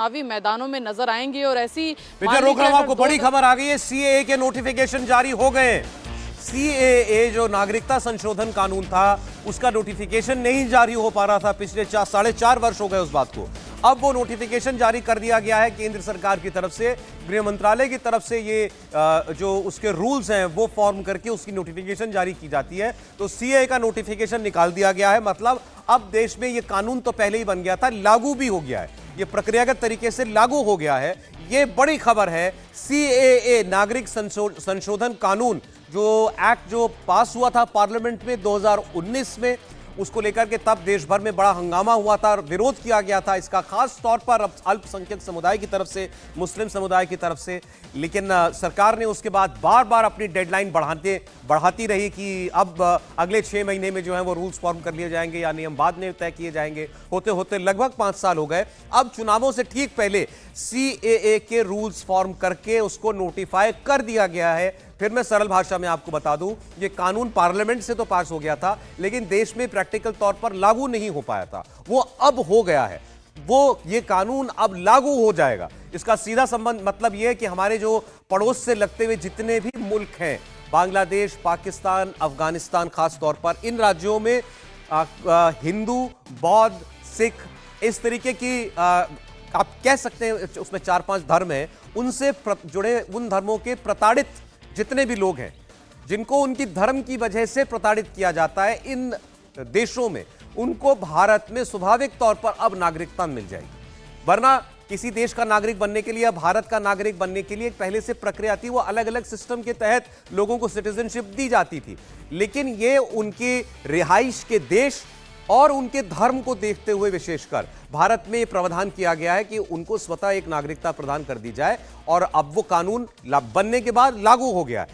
चुनावी मैदानों में नजर आएंगे। और ऐसी रोक रहा हूं आपको, बड़ी खबर आ गई है। सीएए के नोटिफिकेशन जारी हो गए। सीएए जो नागरिकता संशोधन कानून था उसका नोटिफिकेशन नहीं जारी हो पा रहा था, पिछले 4.5 वर्ष हो गए उस बात को। अब वो नोटिफिकेशन जारी कर दिया गया है केंद्र सरकार की तरफ से, गृह मंत्रालय की तरफ से। ये जो उसके रूल्स हैं वो फॉर्म करके उसकी नोटिफिकेशन जारी की जाती है। तो सीएए का नोटिफिकेशन निकाल दिया गया है। मतलब अब देश में ये कानून तो पहले ही बन गया था, लागू भी हो गया है, ये प्रक्रियागत तरीके से लागू हो गया है। ये बड़ी खबर है। सीएए नागरिक संशोधन कानून जो एक्ट जो पास हुआ था पार्लियामेंट में 2019 में, उसको लेकर के तब देश भर में बड़ा हंगामा हुआ था, विरोध किया गया था इसका, खास तौर पर अल्पसंख्यक समुदाय की तरफ से, मुस्लिम समुदाय की तरफ से। लेकिन सरकार ने उसके बाद बार बार अपनी डेडलाइन बढ़ाती रही कि अब अगले 6 महीने में जो है वो रूल्स फॉर्म कर लिए जाएंगे या नियम बाद में तय किए जाएंगे। होते होते लगभग 5 साल हो गए। अब चुनावों से ठीक पहले सीएए के रूल्स फॉर्म करके उसको नोटिफाई कर दिया गया है। फिर मैं सरल भाषा में आपको बता दूं, ये कानून पार्लियामेंट से तो पास हो गया था, लेकिन देश में प्रैक्टिकल तौर पर लागू नहीं हो पाया था। वो अब हो गया है, वो ये कानून अब लागू हो जाएगा। इसका सीधा संबंध मतलब ये है कि हमारे जो पड़ोस से लगते हुए जितने भी मुल्क हैं, बांग्लादेश, पाकिस्तान, अफगानिस्तान, खास तौर पर इन राज्यों में हिंदू, बौद्ध, सिख, इस तरीके की आप कह सकते हैं उसमें 4-5 धर्म हैं, उनसे जुड़े उन धर्मों के प्रताड़ित जितने भी लोग हैं, जिनको उनकी धर्म की वजह से प्रताड़ित किया जाता है इन देशों में, उनको भारत में स्वाभाविक तौर पर अब नागरिकता मिल जाएगी। वरना किसी देश का नागरिक बनने के लिए या भारत का नागरिक बनने के लिए एक पहले से प्रक्रिया थी, वो अलग अलग सिस्टम के तहत लोगों को सिटीजनशिप दी जाती थी। लेकिन ये उनके रिहाइश के देश और उनके धर्म को देखते हुए विशेषकर भारत में प्रावधान किया गया है कि उनको स्वतः एक नागरिकता प्रदान कर दी जाए। और अब वो कानून बनने के बाद लागू हो गया है।